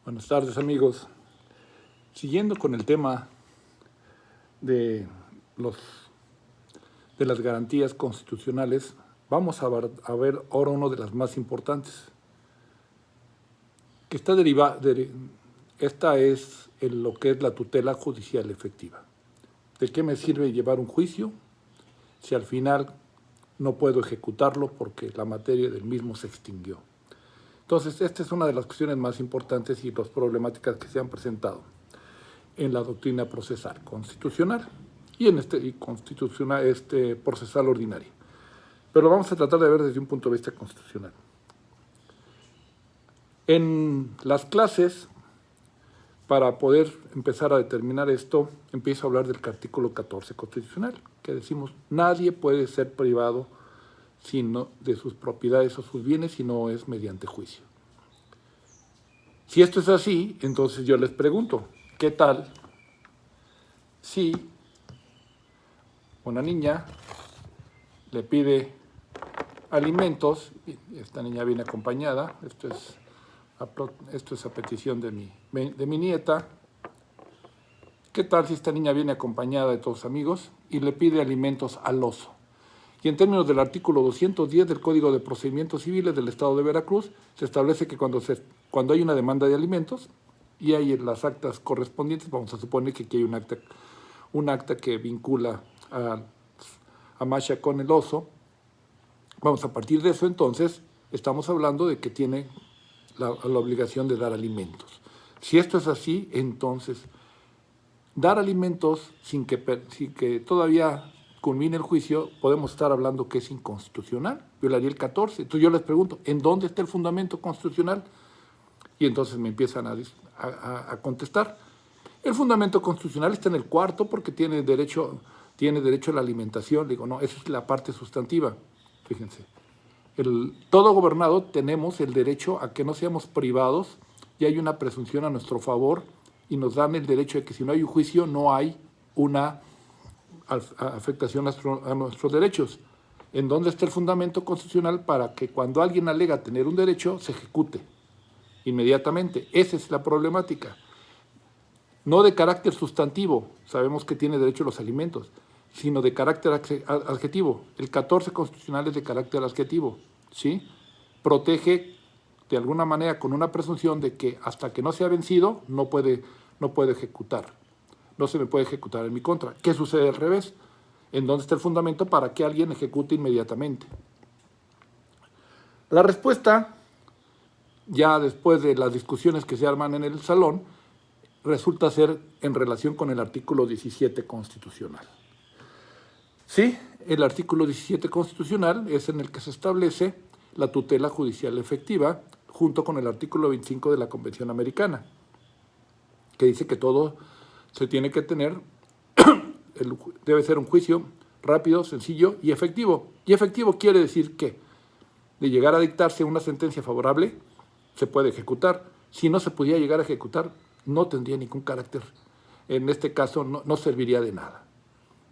Buenas tardes, amigos. Siguiendo con el tema de, de las garantías constitucionales, vamos a ver ahora uno de las más importantes, que está esta es lo que es la tutela judicial efectiva. ¿De qué me sirve llevar un juicio si al final no puedo ejecutarlo porque la materia del mismo se extinguió? Entonces, esta es una de las cuestiones más importantes y las problemáticas que se han presentado en la doctrina procesal constitucional y en procesal ordinaria. Pero lo vamos a tratar de ver desde un punto de vista constitucional. En las clases, para poder empezar a determinar esto, empiezo a hablar del artículo 14 constitucional, que decimos, nadie puede ser privado de sus propiedades o sus bienes si no es mediante juicio. Si esto es así, entonces yo les pregunto, ¿qué tal si una niña le pide alimentos, y esta niña viene acompañada, esto es a petición de mi nieta, ¿qué tal si esta niña viene acompañada de todos sus amigos y le pide alimentos al oso? Y en términos del artículo 210 del Código de Procedimientos Civiles del Estado de Veracruz, se establece que cuando hay una demanda de alimentos y hay las actas correspondientes, vamos a suponer que aquí hay un acta que vincula a Masha con el oso, vamos a partir de eso entonces, estamos hablando de que tiene la obligación de dar alimentos. Si esto es así, entonces, dar alimentos sin que todavía culmine el juicio, podemos estar hablando que es inconstitucional, violaría el 14. Entonces yo les pregunto, ¿en dónde está el fundamento constitucional? Y entonces me empiezan a contestar. El fundamento constitucional está en el cuarto porque tiene derecho a la alimentación. Digo, no, esa es la parte sustantiva. Fíjense, todo gobernado tenemos el derecho a que no seamos privados y hay una presunción a nuestro favor y nos dan el derecho de que si no hay un juicio no hay una afectación a nuestros derechos. ¿En dónde está el fundamento constitucional para que cuando alguien alega tener un derecho se ejecute inmediatamente? Esa es la problemática. No de carácter sustantivo, sabemos que tiene derecho a los alimentos, sino de carácter adjetivo. El 14 constitucional es de carácter adjetivo, ¿sí? Protege de alguna manera con una presunción de que hasta que no sea vencido no puede ejecutar. No se me puede ejecutar en mi contra. ¿Qué sucede al revés? ¿En dónde está el fundamento para que alguien ejecute inmediatamente? La respuesta, ya después de las discusiones que se arman en el salón, resulta ser en relación con el artículo 17 constitucional. Sí, el artículo 17 constitucional es en el que se establece la tutela judicial efectiva, junto con el artículo 25 de la Convención Americana, que dice que todo se tiene que tener, debe ser un juicio rápido, sencillo y efectivo. Y efectivo quiere decir que de llegar a dictarse una sentencia favorable, se puede ejecutar. Si no se pudiera llegar a ejecutar, no tendría ningún carácter. En este caso, no serviría de nada,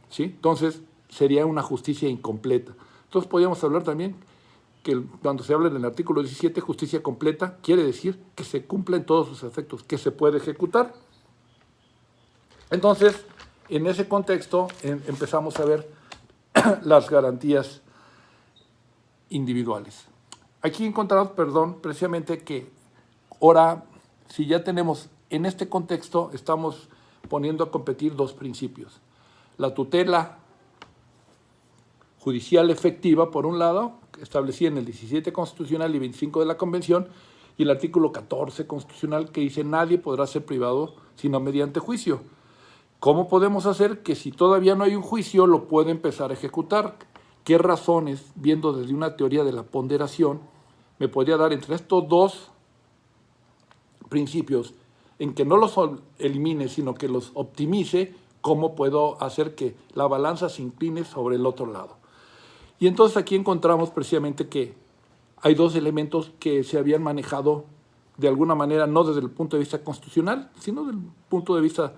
¿sí? Entonces, sería una justicia incompleta. Entonces, podríamos hablar también que cuando se habla en el artículo 17, justicia completa, quiere decir que se cumplen todos sus efectos, que se puede ejecutar. Entonces, en ese contexto, empezamos a ver las garantías individuales. Aquí encontramos, precisamente que ahora, si ya tenemos, en este contexto, estamos poniendo a competir dos principios. La tutela judicial efectiva, por un lado, establecida en el 17 constitucional y 25 de la Convención, y el artículo 14 constitucional que dice nadie podrá ser privado sino mediante juicio. ¿Cómo podemos hacer que si todavía no hay un juicio lo pueda empezar a ejecutar? ¿Qué razones, viendo desde una teoría de la ponderación, me podría dar entre estos dos principios en que no los elimine, sino que los optimice? ¿Cómo puedo hacer que la balanza se incline sobre el otro lado? Y entonces aquí encontramos precisamente que hay dos elementos que se habían manejado de alguna manera, no desde el punto de vista constitucional, sino desde el punto de vista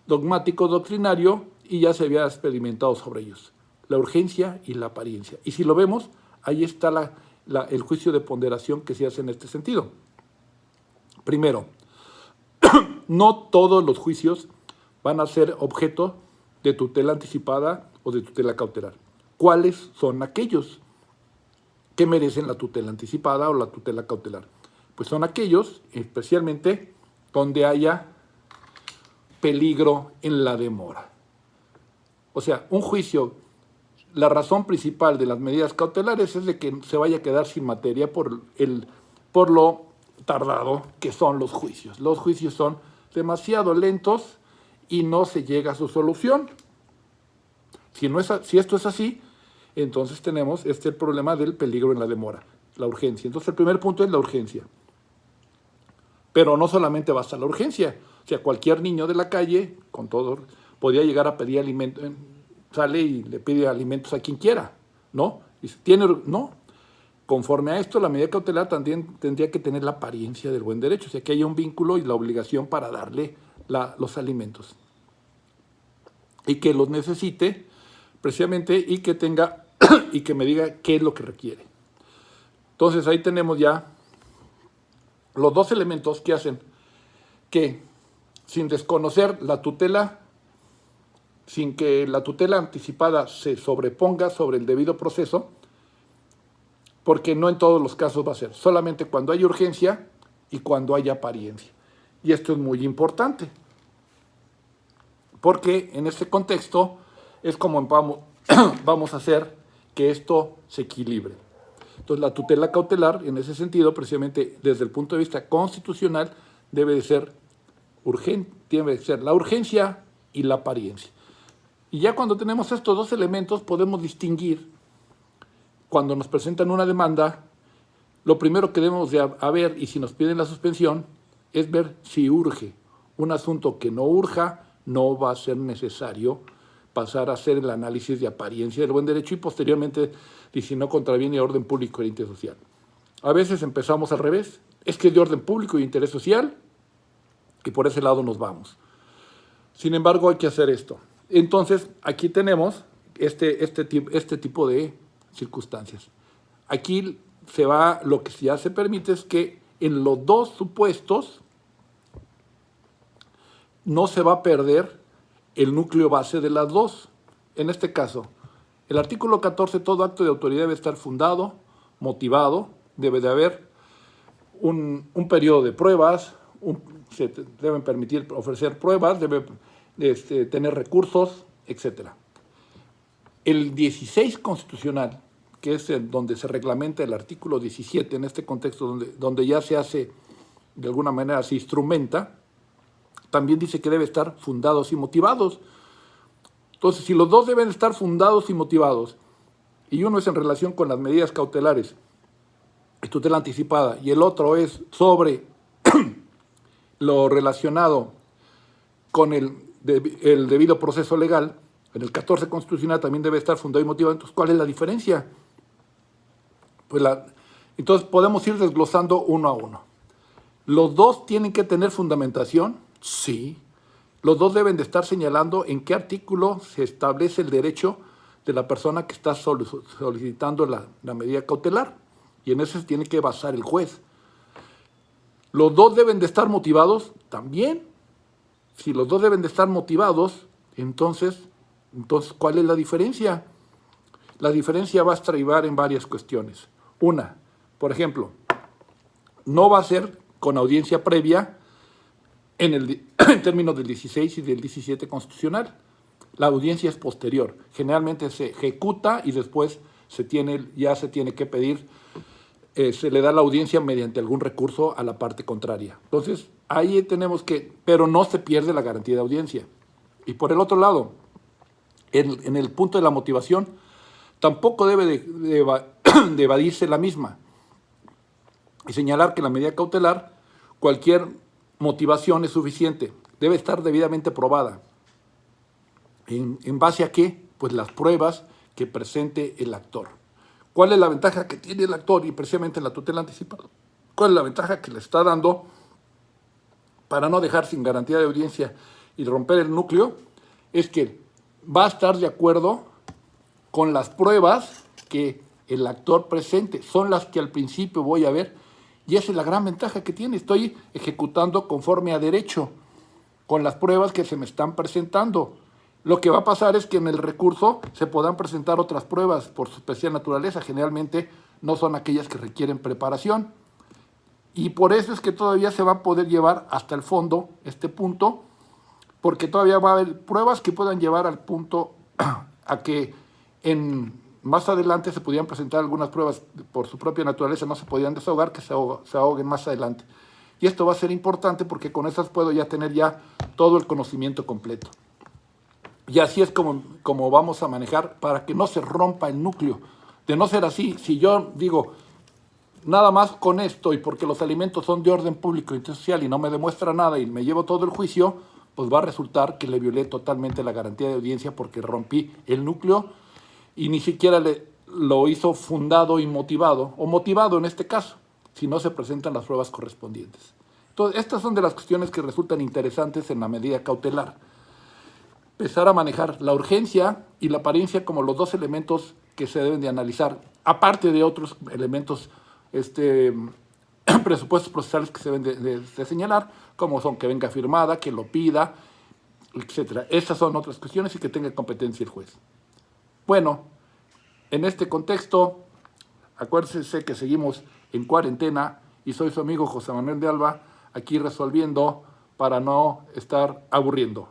dogmático, doctrinario, y ya se había experimentado sobre ellos. La urgencia y la apariencia. Y si lo vemos, ahí está el juicio de ponderación que se hace en este sentido. Primero, no todos los juicios van a ser objeto de tutela anticipada o de tutela cautelar. ¿Cuáles son aquellos que merecen la tutela anticipada o la tutela cautelar? Pues son aquellos, especialmente, donde haya peligro en la demora. O sea, un juicio, la razón principal de las medidas cautelares es de que se vaya a quedar sin materia por lo tardado que son los juicios. Los juicios son demasiado lentos y no se llega a su solución. Si esto es así, entonces tenemos el problema del peligro en la demora, la urgencia. Entonces el primer punto es la urgencia. Pero no solamente basta la urgencia. O sea, cualquier niño de la calle, con todo, podría llegar a pedir alimentos, sale y le pide alimentos a quien quiera, ¿no? Y no. Conforme a esto, la medida cautelar también tendría que tener la apariencia del buen derecho, o sea, que haya un vínculo y la obligación para darle los alimentos. Y que los necesite, precisamente, y que tenga, y que me diga qué es lo que requiere. Entonces, ahí tenemos ya los dos elementos que hacen que, sin desconocer la tutela, sin que la tutela anticipada se sobreponga sobre el debido proceso, porque no en todos los casos va a ser, solamente cuando hay urgencia y cuando hay apariencia. Y esto es muy importante, porque en este contexto es como vamos a hacer que esto se equilibre. Entonces, la tutela cautelar, en ese sentido, precisamente desde el punto de vista constitucional, debe de ser urgente, debe de ser la urgencia y la apariencia. Y ya cuando tenemos estos dos elementos, podemos distinguir, cuando nos presentan una demanda, lo primero que debemos de ver, y si nos piden la suspensión, es ver si urge. Un asunto que no urja, no va a ser necesario pasar a hacer el análisis de apariencia del buen derecho y posteriormente, si no contraviene el orden público y el interés social. A veces empezamos al revés, es que es de orden público y interés social, y por ese lado nos vamos. Sin embargo, hay que hacer esto. Entonces, aquí tenemos este tipo de circunstancias. Aquí lo que ya se permite es que en los dos supuestos no se va a perder el núcleo base de las dos. En este caso, el artículo 14, todo acto de autoridad debe estar fundado, motivado, debe de haber un periodo de pruebas, se deben permitir ofrecer pruebas, debe tener recursos, etc. El 16 constitucional, que es donde se reglamenta el artículo 17, en este contexto donde ya se hace, de alguna manera se instrumenta, también dice que debe estar fundados y motivados. Entonces, si los dos deben estar fundados y motivados, y uno es en relación con las medidas cautelares y tutela anticipada, y el otro es sobre lo relacionado con el debido proceso legal, en el 14 constitucional también debe estar fundado y motivado. Entonces, ¿cuál es la diferencia? Pues entonces podemos ir desglosando uno a uno. ¿Los dos tienen que tener fundamentación? Sí. Los dos deben de estar señalando en qué artículo se establece el derecho de la persona que está solicitando la medida cautelar. Y en eso se tiene que basar el juez. ¿Los dos deben de estar motivados? También. Si los dos deben de estar motivados, entonces ¿cuál es la diferencia? La diferencia va a estribar en varias cuestiones. Una, por ejemplo, no va a ser con audiencia previa en términos del 16 y del 17 constitucional. La audiencia es posterior. Generalmente se ejecuta y después ya se tiene que pedir, se le da la audiencia mediante algún recurso a la parte contraria. Entonces, ahí tenemos pero no se pierde la garantía de audiencia. Y por el otro lado, en el punto de la motivación, tampoco debe de evadirse la misma. Y señalar que en la medida cautelar, cualquier motivación es suficiente, debe estar debidamente probada. ¿En base a qué? Pues las pruebas que presente el actor. ¿Cuál es la ventaja que tiene el actor? Y precisamente en la tutela anticipada, ¿cuál es la ventaja que le está dando para no dejar sin garantía de audiencia y romper el núcleo? Es que va a estar de acuerdo con las pruebas que el actor presente. Son las que al principio voy a ver Y esa es la gran ventaja que tiene. Estoy ejecutando conforme a derecho con las pruebas que se me están presentando. Lo que va a pasar es que en el recurso se podrán presentar otras pruebas por su especial naturaleza. Generalmente no son aquellas que requieren preparación. Y por eso es que todavía se va a poder llevar hasta el fondo este punto, porque todavía va a haber pruebas que puedan llevar al punto a que más adelante se pudieran presentar algunas pruebas por su propia naturaleza, no se podían desahogar, que se ahoguen más adelante. Y esto va a ser importante porque con esas puedo ya tener ya todo el conocimiento completo. Y así es como vamos a manejar para que no se rompa el núcleo. De no ser así, si yo digo, nada más con esto y porque los alimentos son de orden público y social y no me demuestra nada y me llevo todo el juicio, pues va a resultar que le violé totalmente la garantía de audiencia porque rompí el núcleo y ni siquiera lo hizo fundado y motivado, o motivado en este caso, si no se presentan las pruebas correspondientes. Entonces, estas son de las cuestiones que resultan interesantes en la medida cautelar. Empezar a manejar la urgencia y la apariencia como los dos elementos que se deben de analizar, aparte de otros elementos presupuestos procesales que se deben de señalar, como son que venga firmada, que lo pida, etc. Esas son otras cuestiones y que tenga competencia el juez. Bueno, en este contexto, acuérdense que seguimos en cuarentena y soy su amigo José Manuel de Alba, aquí resolviendo para no estar aburriendo.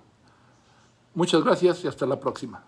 Muchas gracias y hasta la próxima.